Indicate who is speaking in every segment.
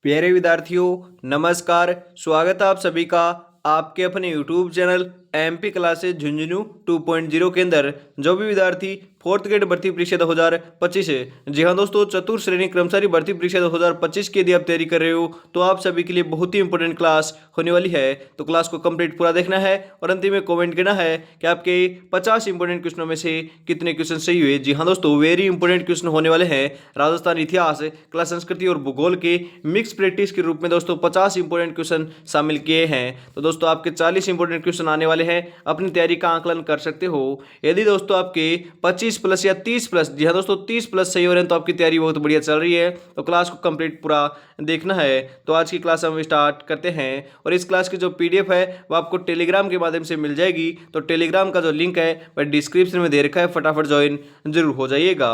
Speaker 1: प्यारे विद्यार्थियों, नमस्कार। स्वागत है आप सभी का आपके अपने YouTube channel MP classes Jhunjhunu 2.0 के अंदर। जो भी विद्यार्थी फोर्थ ग्रेड भर्ती परीक्षा 2025 है, जी हाँ दोस्तों, चतुर्थ श्रेणी कर्मचारी भर्ती परीक्षा 2025 की यदि आप तैयारी कर रहे हो तो आप सभी के लिए बहुत ही इंपॉर्टेंट क्लास होने वाली है। तो क्लास को कंप्लीट पूरा देखना है और अंतिम में कमेंट करना है कि आपके 50 इंपॉर्टेंट क्वेश्चनों में से कितने क्वेश्चन सही हुए। जी हाँ दोस्तों, वेरी इंपॉर्टेंट क्वेश्चन होने वाले हैं। राजस्थान इतिहास, कला संस्कृति और भूगोल के मिक्स प्रैक्टिस के रूप में दोस्तों 50 इंपॉर्टेंट क्वेश्चन शामिल किए हैं। तो दोस्तों आपके 40 इंपॉर्टेंट क्वेश्चन आने वाले हैं। अपनी तैयारी का आंकलन कर सकते हो। यदि दोस्तों आपके 25 प्लस या 30 प्लस, जी हाँ दोस्तों 30 प्लस सही हो रहे हैं तो आपकी तैयारी बहुत बढ़िया चल रही है। तो क्लास को कंप्लीट पूरा देखना है। तो आज की क्लास हम स्टार्ट करते हैं और इस क्लास की जो पीडीएफ है वो आपको टेलीग्राम के माध्यम से मिल जाएगी। तो टेलीग्राम का जो लिंक है वह डिस्क्रिप्शन में दे रखा है, फटाफट ज्वाइन जरूर हो जाइएगा।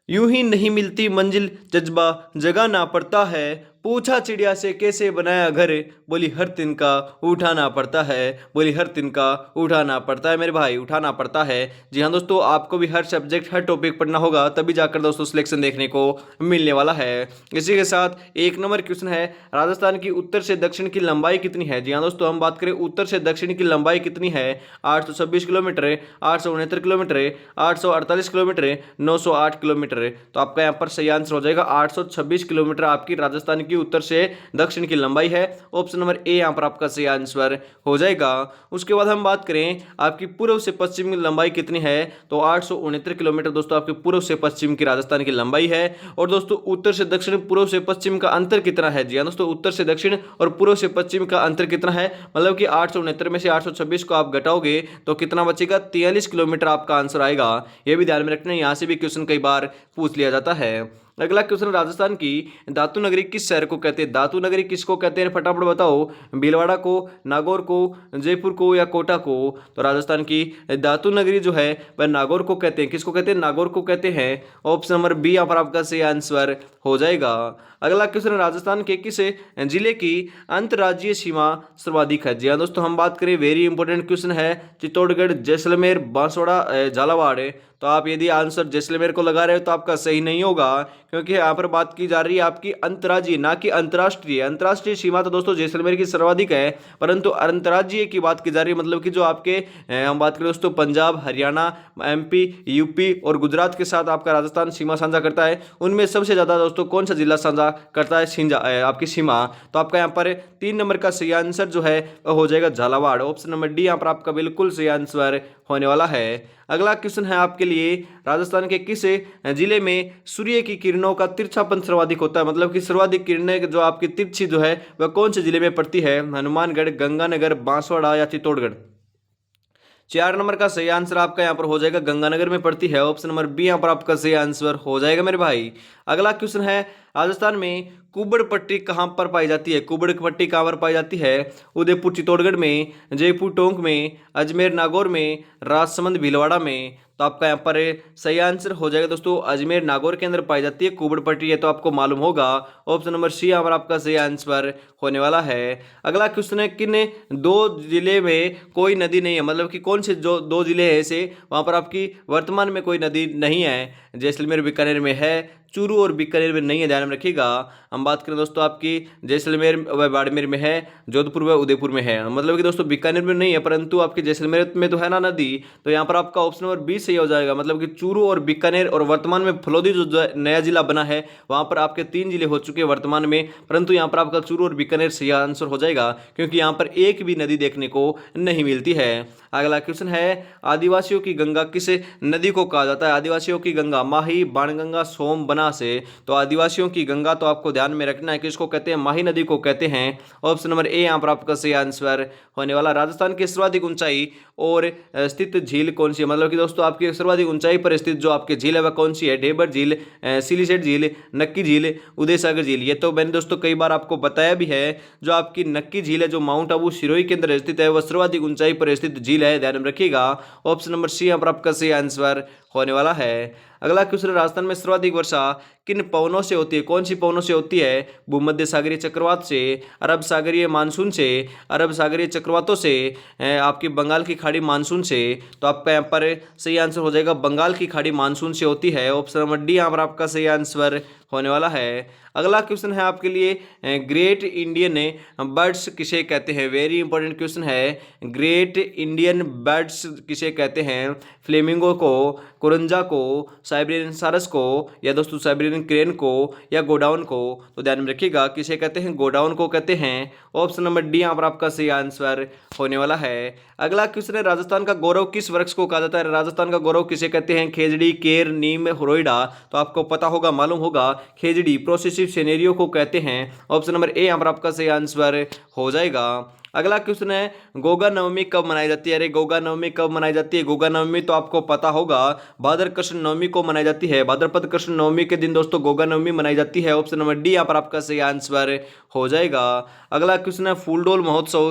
Speaker 1: यूं ही नहीं मिलती मंजिल, जज्बा जगाना पड़ता है। पूछा चिड़िया से कैसे बनाया घर, बोली हर तिनका उठाना पड़ता है। बोली हर तिनका उठाना पड़ता है मेरे भाई, उठाना पड़ता है। जी हाँ दोस्तों, आपको भी हर सब्जेक्ट हर टॉपिक पढ़ना होगा, तभी जाकर दोस्तों सिलेक्शन देखने को मिलने वाला है। इसी के साथ एक नंबर क्वेश्चन है, राजस्थान की उत्तर से दक्षिण की लंबाई कितनी है। जी हाँ दोस्तों, हम बात करें उत्तर से दक्षिण की लंबाई कितनी है। 826 किलोमीटर, 869 किलोमीटर, 848 किलोमीटर, 908 किलोमीटर। तो आपका यहाँ पर सही आंसर हो जाएगा 826 किलोमीटर आपकी राजस्थान की उत्तर से दक्षिण की लंबाई है। ऑप्शन नंबर ए यहाँ पर आपका सही आंसर हो जाएगा। उसके बाद हम बात करें आपकी पूर्व से पश्चिम की लंबाई कितनी है, तो 869 किलोमीटर दोस्तों आपके पूर्व से पश्चिम की राजस्थान की लंबाई है। और दोस्तों उत्तर से दक्षिण, पूर्व से पश्चिम का अंतर कितना है। जी हाँ दोस्तों, उत्तर से दक्षिण और पूर्व से पश्चिम का अंतर कितना है, मतलब कि 869 में से 826 को आप घटाओगे तो कितना बचेगा, 43 किलोमीटर आपका आंसर आएगा। यह भी ध्यान में रखना, यहाँ से भी क्वेश्चन कई बार पूछ लिया जाता है। अगला क्वेश्चन, राजस्थान की धातु नगरी किस शहर को कहते हैं। धातु नगरी किसको कहते हैं, फटाफट बताओ। भीलवाड़ा को, नागौर को, जयपुर को या कोटा को। तो राजस्थान की धातु नगरी जो है वह नागौर को कहते हैं। किसको कहते हैं, नागौर को कहते हैं। ऑप्शन नंबर बी यहाँ पर आपका सही आंसर हो जाएगा। अगला क्वेश्चन, राजस्थान के किस जिले की अंतर्राज्यीय सीमा सर्वाधिक है। जी हाँ दोस्तों, हम बात करें, वेरी इंपॉर्टेंट क्वेश्चन है, चित्तौड़गढ़, जैसलमेर, बांसवाड़ा, झालावाड़। तो आप यदि आंसर जैसलमेर को लगा रहे हो तो आपका सही नहीं होगा, क्योंकि यहाँ पर बात की जा रही है आपकी अंतर्राज्यीय, ना कि अंतर्राष्ट्रीय। अंतर्राष्ट्रीय सीमा तो दोस्तों जैसलमेर की सर्वाधिक है, परंतु अंतर्राज्यीय की बात की जा रही है, मतलब कि जो आपके हम बात करें दोस्तों पंजाब, हरियाणा, एमपी, यूपी और गुजरात के साथ आपका राजस्थान सीमा साझा करता है। उनमें सबसे ज्यादा दोस्तों कौन सा जिला साझा करता है आपकी सीमा। तो आपका यहाँ पर 3 नंबर का सही आंसर जो है हो जाएगा झालावाड़। ऑप्शन नंबर डी यहाँ पर आपका बिल्कुल सही आंसर होने वाला है। अगला क्वेश्चन है आपके लिए, राजस्थान के किस जिले में सूर्य की किरणों का तिरछापन सर्वाधिक होता है, मतलब कि सर्वाधिक किरणें जो आपकी तिरछी जो है वह कौन से जिले में पड़ती है। हनुमानगढ़, गंगानगर, बांसवाड़ा या चित्तौड़गढ़। 4 नंबर का सही आंसर आपका यहाँ पर हो जाएगा गंगानगर में पड़ती है। ऑप्शन नंबर बी यहाँ पर आपका सही आंसर हो जाएगा मेरे भाई। अगला क्वेश्चन है, राजस्थान में कुबड़ पट्टी कहाँ पर पाई जाती है। कुबड़ पट्टी कहाँ पर पाई जाती है, उदयपुर चित्तौड़गढ़ में, जयपुर टोंक में, अजमेर नागौर में, राजसमंद भीलवाड़ा में। तो आपका यहाँ पर सही आंसर हो जाएगा दोस्तों अजमेर नागौर के अंदर पाई जाती है कुबड़ पट्टी, है तो आपको मालूम होगा। ऑप्शन नंबर सी यहाँ पर आपका सही आंसर होने वाला है। अगला क्वेश्चन है, किन 2 जिले में कोई नदी नहीं है, मतलब कि कौन से जो 2 जिले हैं ऐसे वहां पर आपकी वर्तमान में कोई नदी नहीं है। जैसलमेर बीकानेर में है, चूरू और बीकानेर में नहीं है, ध्यान में रखिएगा। हम बात करें दोस्तों आपकी जैसलमेर व बाड़मेर में है, जोधपुर व उदयपुर में है, मतलब कि दोस्तों बीकानेर में नहीं है, परंतु आपके जैसलमेर में तो है ना नदी। तो यहाँ पर आपका ऑप्शन नंबर बी सही हो जाएगा, मतलब कि चूरू और बीकानेर और वर्तमान में फलोदी जो नया जिला बना है वहां पर आपके 3 जिले हो चुके हैं वर्तमान में, परंतु यहाँ पर आपका चूरू और बीकानेर सही आंसर हो जाएगा, क्योंकि यहाँ पर एक भी नदी देखने को नहीं मिलती है। अगला क्वेश्चन है, आदिवासियों की गंगा किस नदी को कहा जाता है। आदिवासियों की गंगा माही, बाणगंगा, सोम, बनास। तो आदिवासियों की गंगा तो आपको ध्यान में रखना है कि इसको कहते हैं माही नदी को कहते हैं। ऑप्शन नंबर ए यहाँ पर आपका सही आंसर होने वाला। राजस्थान की सर्वाधिक ऊंचाई और स्थित झील कौन सी है, मतलब कि दोस्तों आपकी सर्वाधिक ऊंचाई पर स्थित जो आपकी झील है वह कौन सी है। ढेबर झील, सिलीसेट झील, नक्की झील, उदय सागर झील। ये तो मैंने दोस्तों कई बार आपको बताया भी है। जो आपकी नक्की झील है जो माउंट आबू सिरोही के अंदर स्थित है वह सर्वाधिक ऊंचाई पर स्थित झील है, ध्यान में रखिएगा। ऑप्शन नंबर सी यहाँ पर आपका सही आंसर होने वाला है। अगला क्वेश्चन, राजस्थान में सर्वाधिक वर्षा किन पवनों से होती है, कौन सी पवनों से होती है? भूमध्य सागरीय चक्रवात से, अरब सागरीय मानसून से, अरब सागरीय चक्रवातों से, आपकी बंगाल की खाड़ी मानसून से। तो आपका यहाँ पर सही आंसर हो जाएगा बंगाल की खाड़ी मानसून से होती है। ऑप्शन नंबर डी यहाँ पर आपका सही आंसर होने वाला है। अगला क्वेश्चन है आपके लिए, ग्रेट इंडियन बर्ड्स किसे कहते हैं? वेरी इंपॉर्टेंट क्वेश्चन है। ग्रेट इंडियन बर्ड्स किसे कहते हैं? फ्लेमिंगो को, कुरंजा को, साइबेरियन सारस को, या दोस्तों साइबेरियन क्रेन को, या गोडाउन को? तो ध्यान में रखिएगा किसे कहते हैं? गोडाउन को कहते हैं। ऑप्शन नंबर डी यहाँ पर आपका सही आंसर होने वाला है। अगला क्वेश्चन है, राजस्थान का गौरव किस वृक्ष को कहा जाता है? राजस्थान का गौरव किसे कहते हैं? खेजड़ी, केर, नीम, रोइडा? तो आपको पता होगा, मालूम होगा, खेजड़ी प्रोसेसिव सिनेरियो को कहते हैं। ऑप्शन नंबर ए यहाँ पर आपका सही आंसर हो जाएगा। अगला क्वेश्चन है, गोगा नवमी कब मनाई जाती है? अरे गोगा नवमी कब मनाई जाती है? गोगा नवमी तो आपको पता होगा भाद्र कृष्ण नवमी को मनाई जाती है। भाद्रपद कृष्ण नवमी के दिन दोस्तों गोगा नवमी मनाई जाती है। ऑप्शन नंबर डी यहाँ पर आपका सही आंसर हो जाएगा। अगला क्वेश्चन है, फूलडोल महोत्सव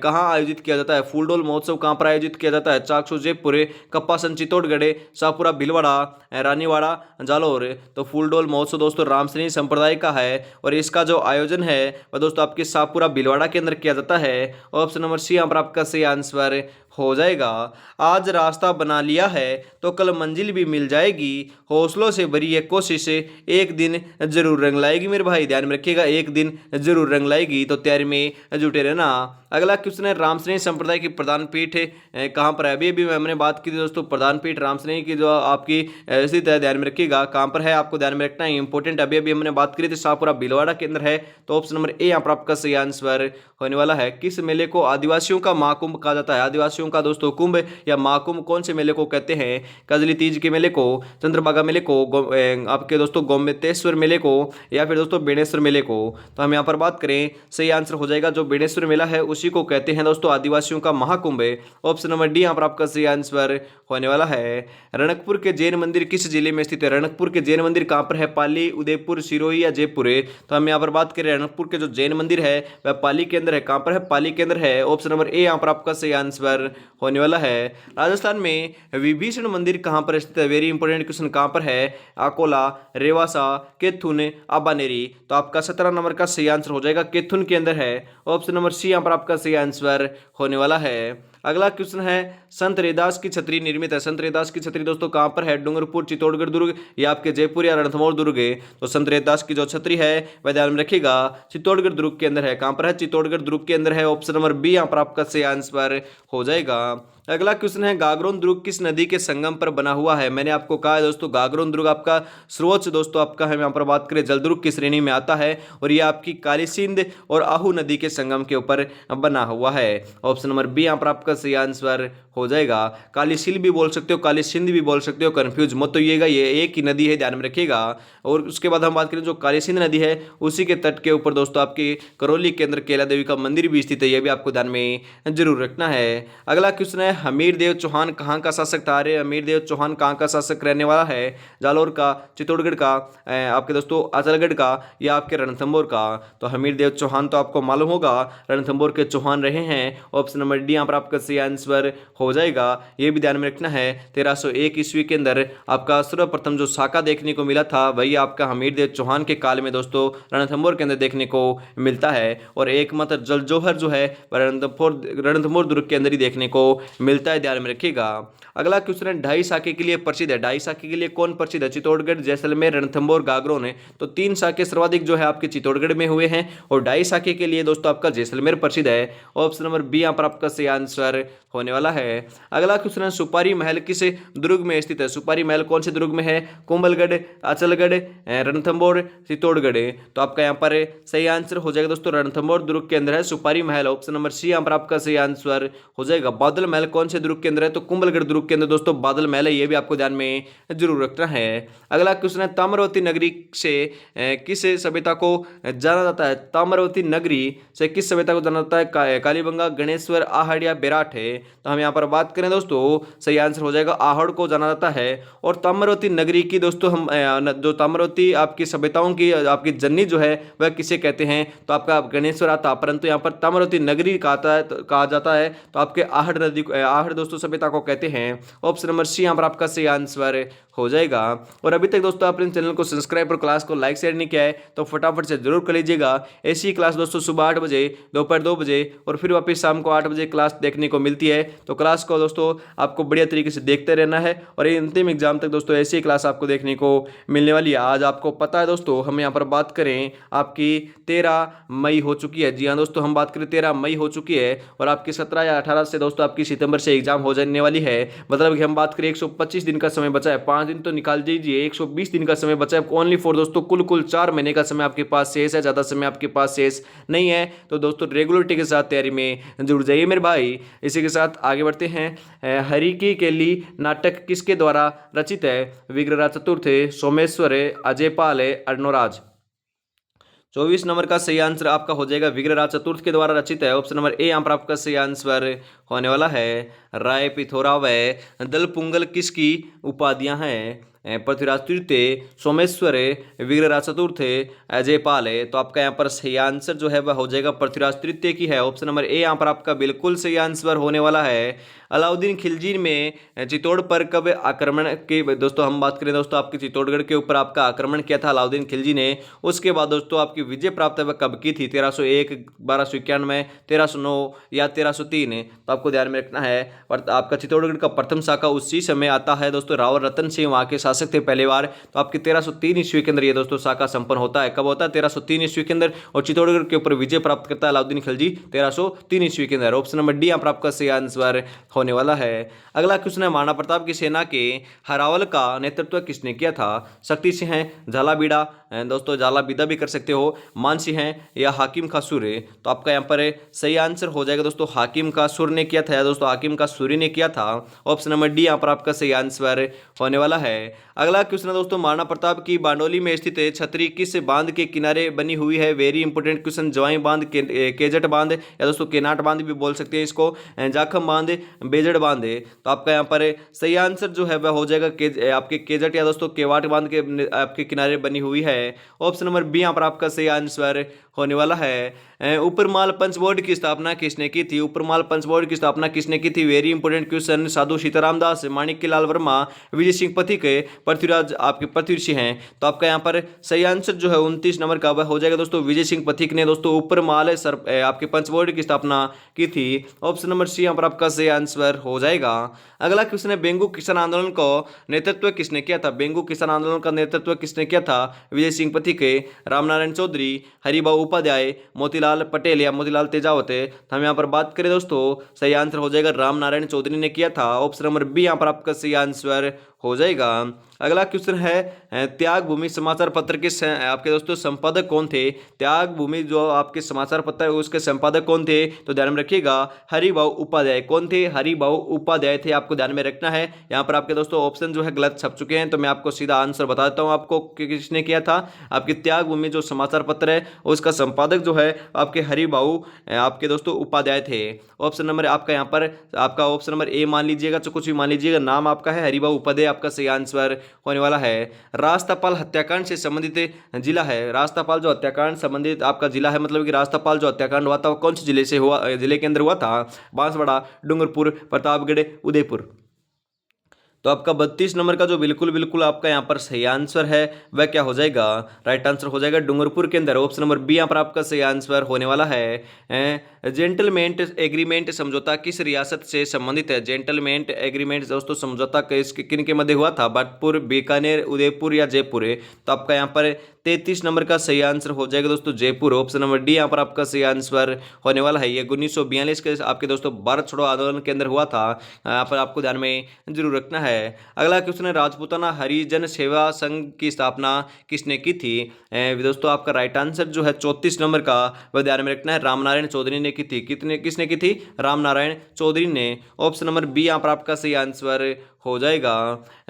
Speaker 1: कहाँ आयोजित किया जाता है? फूलडोल महोत्सव कहाँ पर आयोजित किया जाता है? चाकसू जयपुर, कप्पासन चित्तौड़गढ़, शाहपुरा भीलवाड़ा, रानीवाड़ा, जालोर? तो फूलडोल महोत्सव दोस्तों रामसनी संप्रदाय का है और इसका जो आयोजन है वह दोस्तों आपके शाहपुरा भीलवाड़ा के अंदर किया जाता है। ऑप्शन नंबर सी यहाँ पर आपका सही आंसर हो जाएगा। आज रास्ता बना लिया है तो कल मंजिल भी मिल जाएगी, हौसलों से भरी ये कोशिश एक दिन जरूर रंग लाएगी। मेरे भाई ध्यान में रखिएगा, एक दिन जरूर रंग लाएगी, तो तैयारी में जुटे रहना। अगला क्वेश्चन है, रामसनेही संप्रदाय की प्रधान पीठ कहाँ पर है? अभी हमने बात की थी दोस्तों, प्रधान पीठ रामसनेही की जो आपकी स्थित है, ध्यान में रखिएगा कहाँ पर है, आपको ध्यान में रखना है, इंपॉर्टेंट। अभी हमने बात करी थी शाहपुरा भीलवाड़ा के अंदर है। तो ऑप्शन नंबर ए यहाँ पर आपका सही आंसर होने वाला है। किस मेले को आदिवासियों का महाकुंभ कहा जाता है? आदिवासियों का दोस्तों कुंभ या महाकुंभ कौन से मेले को कहते हैं? कजली तीज के मेले को, चंद्रभागा मेले को, आपके दोस्तों गोमतेश्वर मेले को, या फिर दोस्तों बेणेश्वर मेले को? तो हम यहाँ पर बात करें, सही आंसर हो जाएगा जो बेणेश्वर मेला है उसी को कहते हैं दोस्तों आदिवासियों का महाकुंभ। ऑप्शन नंबर डी यहाँ पर आपका सही आंसर होने वाला है। रणकपुर के जैन मंदिर किस जिले में स्थित है? रणकपुर के जैन मंदिर कहाँ पर है? पाली, उदयपुर, सिरोही या जयपुर? तो हम यहाँ पर बात करें रणकपुर के जो जैन मंदिर है वह पाली के अंदर है। कहाँ पर है? पाली के अंदर है। ऑप्शन नंबर ए यहाँ पर आपका सही आंसर होने वाला है। राजस्थान में विभीषण मंदिर कहाँ पर स्थित है? वेरी इंपॉर्टेंट क्वेश्चन, कहाँ पर है? अकोला, रेवासा, केथुन, आबानेरी? तो आपका 17 नंबर का सही आंसर हो जाएगा, केथुन के अंदर है। ऑप्शन नंबर सी यहाँ पर आपका सही आंसर होने वाला है। अगला क्वेश्चन है, संत रैदास की छतरी निर्मित है। संत रैदास की छतरी दोस्तों कहाँ पर है? डूंगरपुर, चित्तौड़गढ़ दुर्ग, या आपके जयपुर या रणथंभौर दुर्ग? तो संत रैदास की जो छतरी है वह ध्यान में रखिएगा चित्तौड़गढ़ दुर्ग के अंदर है। कहाँ पर है? चित्तौड़गढ़ दुर्ग के अंदर है। ऑप्शन नंबर बी यहाँ पर आपका सही आंसर हो जाएगा। अगला क्वेश्चन है, गागरोन दुर्ग किस नदी के संगम पर बना हुआ है? मैंने आपको कहा है दोस्तों गागरोन दुर्ग आपका स्रोत दोस्तों आपका हम यहाँ पर बात करें जलदुर्ग की श्रेणी में आता है और ये आपकी काली सिंध और आहू नदी के संगम के ऊपर बना हुआ है। ऑप्शन नंबर बी यहाँ पर आपका सही आंसर हो जाएगा। काली सिल भी बोल सकते हो, काली सिंध भी बोल सकते हो, कंफ्यूज मत होइएगा, ये एक ही नदी है, ध्यान में रखिएगा। और उसके बाद हम बात करें जो काली सिंध नदी है उसी के तट के ऊपर दोस्तों आपकी करौली के अंदर केला देवी का मंदिर भी स्थित है, ये भी आपको ध्यान में जरूर रखना है। अगला क्वेश्चन है, हमीर देव चौहान कहाँ का शासक था? अरे हमीर देव चौहान कहाँ का शासक रहने वाला है? जालोर का, चित्तौड़गढ़ का, आपके दोस्तों अचलगढ़ का, या आपके रणथंभौर का? तो हमीर देव चौहान तो आपको मालूम होगा रणथंभौर के चौहान रहे हैं। ऑप्शन नंबर डी यहाँ पर आपका सही आंसर हो जाएगा। ये भी ध्यान में रखना है 1301 ईस्वी के अंदर आपका सर्वप्रथम जो साका देखने को मिला था वही आपका हमीर देव चौहान के काल में दोस्तों रणथंभौर के अंदर देखने को मिलता है। और एकमात्र जल जौहर जो है रणथंभौर दुर्ग के अंदर ही देखने को मिलता है, ध्यान में रखिएगा। अगला क्वेश्चन है, ढाई साके के लिए प्रसिद्ध है। ढाई साके के लिए कौन प्रसिद्ध है? चित्तौड़गढ़, जैसलमेर, रणथंभौर, गागरोन है। तो 3 साके सर्वाधिक जो है आपके चित्तौड़गढ़ में हुए हैं और ढाई साके के लिए दोस्तों आपका जैसलमेर प्रसिद्ध है। ऑप्शन नंबर बी यहाँ पर आपका सही आंसर होने वाला है। अगला क्वेश्चन है, सुपारी महल किस दुर्ग में स्थित है? सुपारी महल कौन से दुर्ग में है? कुंभलगढ़, अचलगढ़, रणथंभौर, चित्तौड़गढ़? तो आपका यहाँ पर सही आंसर हो जाएगा दोस्तों रणथंभौर दुर्ग के अंदर है सुपारी महल। ऑप्शन नंबर सी यहाँ पर आपका सही आंसर हो जाएगा। बादल महल कौन से दुर्ग के अंदर है? तो कुंभलगढ़ दुर्ग के अंदर दोस्तों बादल महल है, ये भी आपको ध्यान में जरूर रखना है। अगला क्वेश्चन है, ताम्रवती नगरी से किस सभ्यता को जाना जाता है? ताम्रवती नगरी से किस सभ्यता को जाना जाता है? कालीबंगा, गणेश्वर, आहड़ या बेरार? 8 है। तो हम यहाँ पर बात करें दोस्तों, सही आंसर हो जाएगा आहड़ को जाना जाता है। और ताम्रवती नगरी की दोस्तों हम जो ताम्रवती आपकी सभ्यताओं की आपकी जननी जो है वह किसे कहते हैं, तो आपका गणेश्वर आता, परंतु यहाँ पर ताम्रवती नगरी कहा जाता है, तो आपके आहड़ नदी आहड़ दोस्तों सभ्यता को कहते हैं। ऑप्शन नंबर सी यहाँ पर आपका सही आंसर हो जाएगा। और अभी तक दोस्तों आपने चैनल को सब्सक्राइब और क्लास को लाइक शेयर नहीं किया है तो फटाफट से जरूर कर लीजिएगा। ऐसी क्लास दोस्तों सुबह 8 बजे, दोपहर 2 बजे और फिर वापस शाम को 8 बजे क्लास देखने को मिलती है। तो क्लास को दोस्तों आपको बढ़िया तरीके से देखते रहना है और ये अंतिम एग्जाम तक दोस्तों ऐसी ही क्लास आपको देखने को मिलने वाली है। आज आपको पता है दोस्तों, हम यहाँ पर बात करें आपकी 13 मई हो चुकी है। जी हाँ दोस्तों, हम बात करें 13 मई हो चुकी है और आपकी 17 या 18 से दोस्तों आपकी सितंबर से एग्जाम हो जाने वाली है। मतलब कि हम बात करें 125 दिन का समय बचा है, 5 दिन तो निकाल दीजिए, 120 दिन का समय बचा है ओनली फॉर दोस्तों। कुल 4 महीने का समय आपके पास शेष है, ज़्यादा समय आपके पास शेष नहीं है। तो दोस्तों रेगुलरिटी के साथ तैयारी में जुड़ जाइए मेरे भाई। इसी के साथ आगे बढ़ते हैं। हरि की केली नाटक किसके द्वारा रचित है? विग्रहराज चतुर्थ, सोमेश्वर, अजयपाल, अर्णोराज। 24 नंबर का सही आंसर आपका हो जाएगा विग्रहराज चतुर्थ के द्वारा रचित है। ऑप्शन नंबर ए यहाँ पर आपका सही आंसर होने वाला है। राय, पिथौराव, दल पुंगल किसकी उपाधियां हैं? पृथ्वीराज तृतीय, सोमेश्वर, विग्रहराज चतुर्थ, अजयपाल है। तो आपका यहाँ पर सही आंसर जो है वह हो जाएगा पृथ्वीराज तृतीय की है। ऑप्शन नंबर ए यहाँ पर आपका बिल्कुल सही आंसर होने वाला है। अलाउद्दीन खिलजी में चित्तौड़ पर कब आक्रमण के दोस्तों हम बात करें दोस्तों आपके चित्तौड़गढ़ के ऊपर आपका आक्रमण किया था अलाउद्दीन खिलजी ने। उसके बाद दोस्तों आपकी विजय प्राप्त वह कब की थी? 1301, 1291, 1309 या 1303? तो आपको ध्यान में रखना है। और आपका चित्तौड़गढ़ का प्रथम शाखा उसी समय आता है दोस्तों। रावल रतन सिंह वहाँ के शासक थे पहले बार। तो आपके 1303 ईस्वी के अंदर ये दोस्तों शाखा संपन्न होता है। कब होता है? 1303 ईस्वी के अंदर। और चित्तौड़गढ़ के ऊपर विजय प्राप्त करता है अलाउद्दीन खिलजी 1303 ईस्वी के अंदर। ऑप्शन नंबर डी यहाँ पर आपका सही आंसर होने वाला है। अगला क्वेश्चन है, महाराणा प्रताप की सेना के हरावल का नेतृत्व किसने किया था? शक्ति सिंह है, झालाबीड़ा दोस्तों, झालाबीदा भी कर सकते हो, मानसिंह है या हाकिम कासूर है? तो आपका यहाँ पर सही आंसर हो जाएगा दोस्तों हाकिम कासूर ने किया था दोस्तों, हाकिम कासूरी ने किया था। ऑप्शन नंबर डी यहाँ पर आपका सही आंसर होने वाला है। अगला क्वेश्चन है दोस्तों, महाराणा प्रताप की बांडोली में स्थित छतरी किस बांध के किनारे बनी हुई है? Very important question. जवाई बांध, केजट बांध या दोस्तों केनाट बांध भी बोल सकते हैं इसको, जाखम बांध, बेजड़ बांध है। तो आपका यहाँ पर सही आंसर जो है वह हो जाएगा आपके केजट या दोस्तों केवाट बांध के आपके किनारे बनी हुई है। ऑप्शन नंबर बी यहाँ पर आपका सही आंसर होने वाला है। ऊपरमाल पंच बोर्ड की स्थापना किसने की थी? ऊपरमाल पंच बोर्ड की स्थापना किसने की थी? Very important question. Sadhu Sitaram Das, Manikya Lal Verma, Vijay Singh Pathik, Prithviraj आपके पृथ्वी सिंह हैं। तो आपका यहाँ पर सही आंसर जो है 29 नंबर का वह हो जाएगा दोस्तों विजय सिंह पथिक ने दोस्तों ऊपरमाल आपके पंच बोर्ड की स्थापना की थी। ऑप्शन नंबर सी यहाँ पर आपका सही आंसर हो जाएगा। अगला क्वेश्चन है, बेंगू किसान आंदोलन को नेतृत्व किसने किया था? बेंगू किसान आंदोलन का नेतृत्व किसने किया था? विजय सिंह पथिक, रामनारायण चौधरी, हरिभाऊ उपाध्याय, मोतीलाल पटेल या मोतीलाल तेजावत। तो हम यहाँ पर बात करें दोस्तों सही आंसर हो जाएगा रामनारायण चौधरी ने किया था। ऑप्शन नंबर बी यहाँ पर आपका सही आंसर हो जाएगा। अगला क्वेश्चन है, त्याग भूमि समाचार पत्र के आपके दोस्तों संपादक कौन थे? त्याग भूमि जो आपके समाचार पत्र है उसके संपादक कौन थे? तो ध्यान में रखिएगा हरिभाऊ उपाध्याय। कौन थे? हरिभाऊ उपाध्याय थे, आपको ध्यान में रखना है। यहाँ पर आपके दोस्तों ऑप्शन जो है गलत छप चुके हैं, तो मैं आपको सीधा आंसर बता देता हूँ आपको किसने किया था। आपके त्याग भूमि जो समाचार पत्र है उसका संपादक जो है आपके हरिभाऊ आपके दोस्तों उपाध्याय थे। ऑप्शन नंबर आपका यहाँ पर आपका ऑप्शन नंबर ए मान लीजिएगा, तो कुछ भी मान लीजिएगा, नाम आपका है हरिभाऊ उपाध्याय, आपका सही आंसर होने वाला है। राजतापाल हत्याकांड से संबंधित जिला है। राजतापाल जो हत्याकांड संबंधित आपका जिला है, मतलब कि राजतापाल जो हत्याकांड हुआ था वो कौन से जिले से हुआ, जिले के अंदर हुआ था? बांसवाड़ा, डूंगरपुर, प्रतापगढ़, उदयपुर। तो आपका 32 नंबर का जो बिल्कुल आपका यहाँ पर सही आंसर है वह क्या हो जाएगा? राइट आंसर हो जाएगा डूंगरपुर के अंदर। ऑप्शन नंबर बी यहाँ पर आपका सही आंसर होने वाला है। जेंटलमेंट एग्रीमेंट समझौता किस रियासत से संबंधित है? जेंटलमेंट एग्रीमेंट दोस्तों समझौता किन के मध्य हुआ था? भरतपुर, बीकानेर, उदयपुर या जयपुर है? तो आपका यहाँ पर 33 नंबर का सही आंसर हो जाएगा दोस्तों जयपुर। ऑप्शन नंबर डी यहाँ पर आपका सही आंसर होने वाला है। ये 1942 के आपके दोस्तों भारत छोड़ो आंदोलन के अंदर हुआ था, यहाँ पर आपको ध्यान में जरूर रखना है। अगला क्वेश्चन है, राजपूताना हरिजन सेवा संघ की स्थापना किसने की थी? दोस्तों आपका राइट आंसर जो है 34 नंबर का वह ध्यान में रखना है, रामनारायण चौधरी ने की थी। किसने की थी? रामनारायण चौधरी ने। ऑप्शन नंबर बी यहाँ पर आपका सही आंसर हो जाएगा।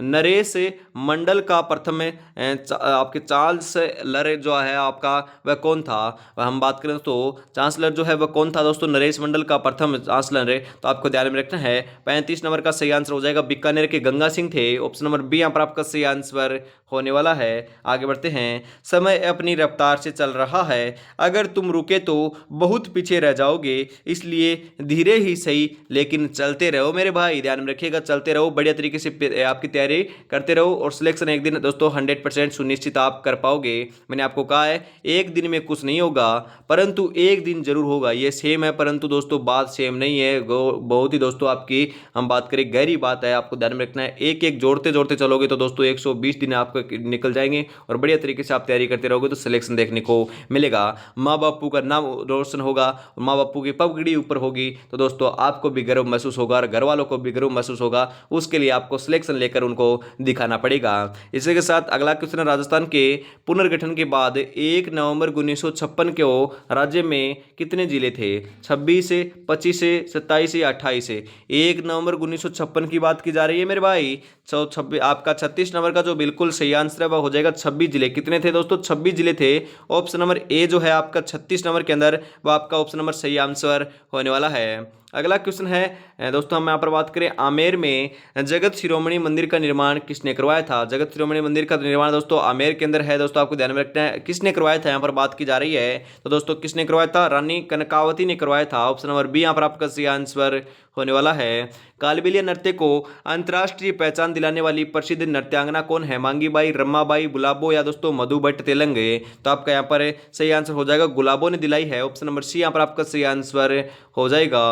Speaker 1: नरेश मंडल का प्रथम आपके चार्ल्स लर जो है आपका वह कौन था? वह हम बात करें तो चांसलर जो है वह कौन था दोस्तों? नरेश मंडल का प्रथम चांसलर है, तो आपको ध्यान में रखना है। 35 नंबर का सही आंसर हो जाएगा बीकानेर के गंगा सिंह थे। ऑप्शन नंबर बी यहाँ पर आपका सही आंसर होने वाला है। आगे बढ़ते हैं। समय अपनी रफ्तार से चल रहा है, अगर तुम रुके तो बहुत पीछे रह जाओगे, इसलिए धीरे ही सही लेकिन चलते रहो मेरे भाई। ध्यान में रखिएगा, चलते रहो, बढ़िया तरीके से आपकी तैयारी करते रहो और सिलेक्शन एक दिन दोस्तों 100% सुनिश्चित आप कर पाओगे। मैंने आपको कहा है एक दिन में कुछ नहीं होगा, परंतु एक दिन जरूर होगा। ये सेम है परंतु दोस्तों बात सेम नहीं है। बहुत ही दोस्तों आपकी हम बात करें गहरी बात है, आपको ध्यान में रखना है। एक एक जोड़ते जोड़ते चलोगे तो दोस्तों 120 दिन आपको निकल जाएंगे और बढ़िया तरीके से आप तैयारी करते रहोगे तो सिलेक्शन देखने को मिलेगा। माँ बापू का नाम रोशन होगा, माँ बापू की पगड़ी ऊपर होगी, तो दोस्तों आपको भी गर्व महसूस होगा और घर वालों को भी गर्व महसूस होगा। उसके लिए आपको सिलेक्शन लेकर उनको दिखाना पड़ेगा। इसी के साथ अगला क्वेश्चन है, राजस्थान के पुनर्गठन के बाद 1 नवंबर 1956 को राज्य में कितने जिले थे? 26 से, 25 से, 27 से, 28 से। 1 नवंबर 1956 की बात की जा रही है मेरे भाई। तो 26 आपका 36 नंबर का जो बिल्कुल सही आंसर है वह हो जाएगा 26 जिले। कितने थे दोस्तों? 26 जिले थे। ऑप्शन नंबर ए जो है आपका 36 नंबर के अंदर वह आपका ऑप्शन नंबर सही आंसर होने वाला है। अगला क्वेश्चन है दोस्तों, हम यहाँ पर बात करें आमेर में जगत शिरोमणि मंदिर का निर्माण किसने करवाया था? जगत शिरोमणि मंदिर का निर्माण दोस्तों आमेर के अंदर है। दोस्तों आपको ध्यान में रखना है किसने करवाया था, यहाँ पर बात की जा रही है। तो दोस्तों किसने करवाया था? रानी कनकावती ने करवाया था। ऑप्शन नंबर बी यहाँ पर आपका सही आंसर होने वाला है। कालबेलिया नृत्य को अंतर्राष्ट्रीय पहचान दिलाने वाली प्रसिद्ध नृत्यांगना कौन है? मांगीबाई, रमाबाई, गुलाबो या दोस्तों मधु भट्ट तेलंगे। तो आपका यहाँ पर सही आंसर हो जाएगा गुलाबो ने दिलाई है। ऑप्शन नंबर सी यहाँ पर आपका सही आंसर हो जाएगा।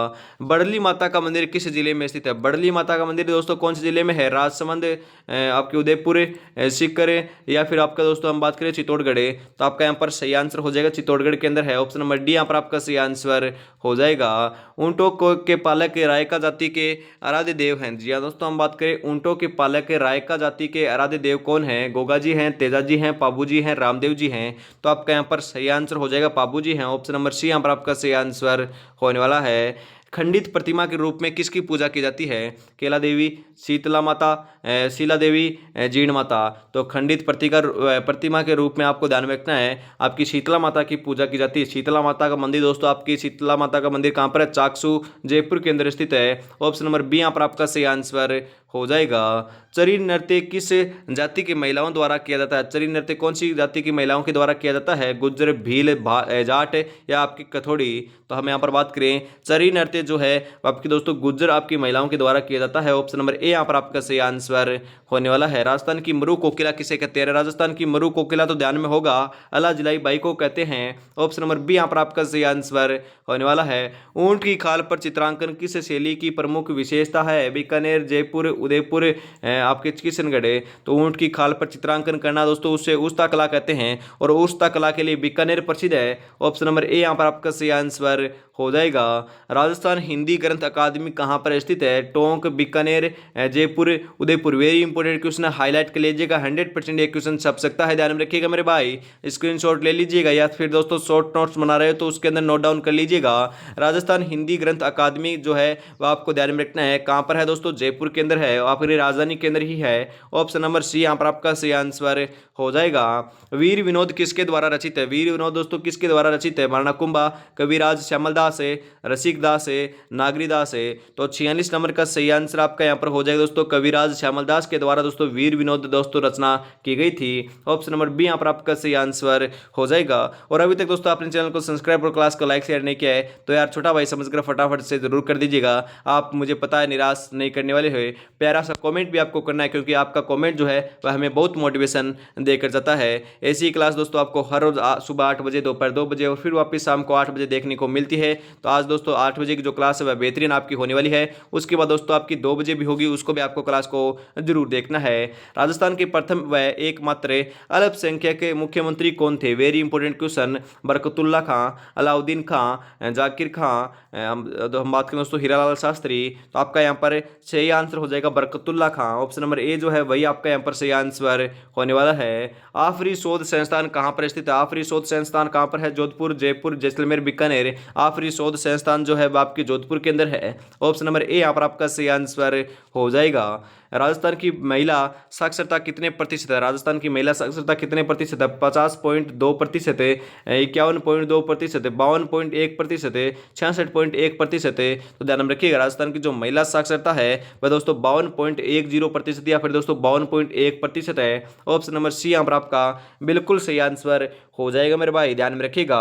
Speaker 1: बड़ली माता का मंदिर किस जिले में स्थित है? बड़ली माता का मंदिर दोस्तों कौन से जिले में है? राजसमंद, आपके उदयपुर, सीकर या फिर आपका दोस्तों हम बात करें चित्तौड़गढ़। तो आपका यहाँ पर सही आंसर हो जाएगा चित्तौड़गढ़ के अंदर है। ऑप्शन नंबर डी यहाँ पर आपका सही आंसर हो जाएगा। ऊंटों के पालक रायका जाति के आराध्य देव हैं। जी हाँ दोस्तों, हम बात करें ऊंटों के पालक रायका जाति के आराध्य देव कौन है? गोगा जी हैं, तेजा जी हैं, पाबू जी हैं, रामदेव जी हैं। तो आपका यहाँ पर सही आंसर हो जाएगा पाबू जी हैं। ऑप्शन नंबर सी यहाँ पर आपका सही आंसर होने वाला है। खंडित प्रतिमा के रूप में किसकी पूजा की जाती है? केला देवी, शीतला माता, शीला देवी, जीण माता। तो खंडित प्रतिमा के रूप में आपको ध्यान में रखना है आपकी शीतला माता की पूजा की जाती है। शीतला माता का मंदिर दोस्तों, आपकी शीतला माता का मंदिर कहाँ पर है? चाकसू, जयपुर के अंदर स्थित है। ऑप्शन नंबर बी यहाँ पर आपका सही आंसर हो जाएगा। चरी नृत्य किस जाति की महिलाओं द्वारा किया जाता है? चरी नृत्य कौन सी जाति की महिलाओं के द्वारा किया जाता है? गुज्जर, भील, जाट या आपकी कथोड़ी। तो हम यहाँ पर बात करें चरी नृत्य जो है आपकी दोस्तों गुज्जर आपकी महिलाओं के द्वारा किया जाता है। ऑप्शन नंबर ए यहाँ पर आपका सही आंसर होने वाला है। राजस्थान की मरु कोकिला किसे कहते हैं? राजस्थान की मरु कोकिला तो ध्यान में होगा अला जिलाई बाई को कहते हैं। ऑप्शन नंबर बी यहाँ पर आपका सही आंसर होने वाला है। ऊंट की खाल पर चित्रांकन किस शैली की प्रमुख विशेषता है? बीकानेर, जयपुर, उदयपुर, आपके किशनगढ़। तो ऊंट की खाल पर चित्रांकन करना दोस्तों उसे उस्ता कला कहते हैं और उस्ता कला के लिए बीकानेर प्रसिद्ध है। ऑप्शन नंबर ए यहाँ पर आपका सही आंसर हो जाएगा। राजस्थान हिंदी ग्रंथ अकादमी कहाँ पर स्थित है? Tonk, Bikaner, Jaipur, Udaipur. Very important question है, हाईलाइट कर लीजिएगा। 100% ये क्वेश्चन छप सकता है, ध्यान में रखिएगा मेरे भाई। स्क्रीनशॉट ले लीजिएगा या फिर दोस्तों शॉर्ट नोट्स बना रहे हो तो उसके अंदर नोट डाउन कर लीजिएगा। राजस्थान हिंदी ग्रंथ अकादमी जो है वह आपको ध्यान में रखना है कहाँ पर है दोस्तों? जयपुर के अंदर है, आपकी राजधानी के अंदर ही है। ऑप्शन नंबर सी यहाँ पर आपका सही आंसर हो जाएगा। वीर विनोद किसके द्वारा रचित है? वीर विनोद दोस्तों किसके द्वारा रचित है? महाराणा कुंभा, कविराज श्यामल दास है, रसिक दास है, नागरी दास है। तो 46 नंबर का सही आंसर आपका यहाँ पर हो जाएगा दोस्तों कविराज श्यामल दास के द्वारा दोस्तों वीर विनोद दोस्तों रचना की गई थी। ऑप्शन नंबर बी यहाँ पर आपका सही आंसर हो जाएगा। और अभी तक दोस्तों आपने चैनल को सब्सक्राइब और क्लास को लाइक शेयर नहीं किया है तो यार छोटा भाई समझकर फटाफट से जरूर कर दीजिएगा। आप मुझे पता है निराश नहीं करने वाले हुए, प्यारा सा कमेंट भी आपको करना है क्योंकि आपका कमेंट जो है वह हमें बहुत मोटिवेशन देकर जाता है। ऐसी क्लास दोस्तों आपको हर रोज सुबह 8 बजे, दोपहर 2 बजे और फिर वापस शाम को 8 बजे देखने को मिलती है। तो आज दोस्तों 8 बजे की जो क्लास है वह बेहतरीन आपकी होने वाली है। उसके बाद दोस्तों आपकी 2 बजे भी होगी, उसको भी आपको क्लास को जरूर देखना है। राजस्थान के प्रथम व एकमात्र अल्पसंख्यक मुख्यमंत्री कौन थे? Very important question. Barkatullah Khan, Alauddin Khan, Zakir Khan, हम बात करें दोस्तों हीरालाल शास्त्री। तो आपका यहाँ पर सही आंसर हो जाएगा बरकतुल्ला खां। ऑप्शन नंबर ए जो है वही आपका यहाँ पर सही आंसर होने वाला है। आफरी शोध संस्थान कहाँ पर स्थित है? आफरी शोध संस्थान कहाँ पर है? जोधपुर, जयपुर, जैसलमेर, बीकानेर। आफरी शोध संस्थान जो है वो आपके जोधपुर के अंदर है। ऑप्शन नंबर ए यहाँ पर आपका सही आंसर हो जाएगा। राजस्थान की महिला साक्षरता कितने प्रतिशत है? राजस्थान की महिला साक्षरता कितने प्रतिशत है? 50.2% है, 51.2% है, 52.1% है, 66.1% है। तो ध्यान में रखिएगा राजस्थान की जो महिला साक्षरता है वह दोस्तों 52.10% या फिर दोस्तों 52.1% है। ऑप्शन नंबर सी यहाँ पर आपका बिल्कुल सही आंसर हो जाएगा मेरे भाई। ध्यान में रखिएगा,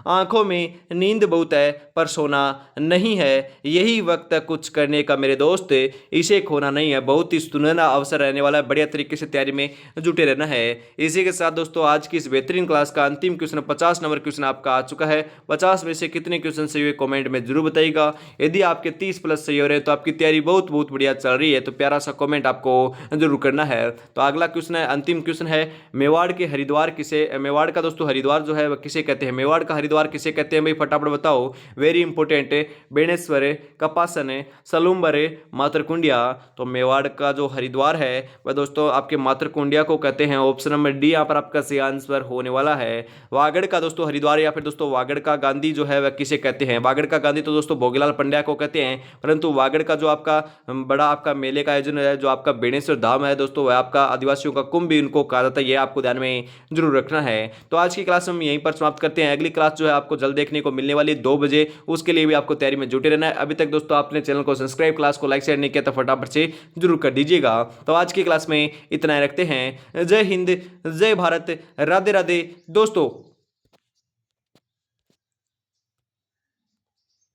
Speaker 1: आंखों में नींद बहुत है पर सोना नहीं है, यही वक्त है कुछ करने का मेरे दोस्त, इसे खोना नहीं है। बहुत ही सुनहरा अवसर रहने वाला है, बढ़िया तरीके से तैयारी में जुटे रहना है। इसी के साथ दोस्तों आज की इस बेहतरीन क्लास का अंतिम क्वेश्चन 50 नंबर क्वेश्चन आपका आ चुका है। 50 में से कितने क्वेश्चन सही हुए कमेंट में जरूर बताइएगा। यदि आपके 30 प्लस सही हो रहे हैं तो आपकी तैयारी बहुत बहुत बढ़िया चल रही है, तो प्यारा सा कमेंट आपको जरूर करना है। तो अगला क्वेश्चन है, अंतिम क्वेश्चन है, मेवाड़ के हरिद्वार किसे, मेवाड़ का दोस्तों हरिद्वार जो है वह किसे कहते हैं? मेवाड़ का हरिद्वार किसे कहते हैं भाई, फटाफट बताओ। वेरी इंपॉर्टेंट है, बेणेश्वर है, कपासन है, सलूम्बर है, मातरकुंडिया। तो मेवाड़ का जो हरिद्वार है वह दोस्तों आपके मातरकुंडिया को कहते हैं। ऑप्शन नंबर डी यहाँ पर आपका सही आंसर होने वाला है। वागड़ का दोस्तों हरिद्वार या फिर दोस्तों वागड़ का गांधी जो है वह किसे कहते हैं? वागड़ का गांधी तो दोस्तों भोगीलाल पंड्या को कहते हैं, परंतु वागड़ का जो आपका बड़ा आपका मेले का आयोजन है जो आपका बेणेश्वर धाम है दोस्तों वह आपका आदिवासियों का कुंभ भी उनको कहा जाता है, यह आपको ध्यान में जरूर रखना है। तो आज की क्लास हम यहीं पर समाप्त करते हैं। अगली क्लास जो है आपको जल्द देखने को मिलने वाली है 2 बजे, उसके लिए भी आपको तैयारी में जुटे रहना है। अभी तक दोस्तों आपने चैनल को सब्सक्राइब, क्लास को लाइक शेयर नहीं किया तो फटाफट से जरूर कर दीजिएगा। तो आज की क्लास में इतना ही रखते हैं। जय हिंद, जय भारत, राधे राधे दोस्तों।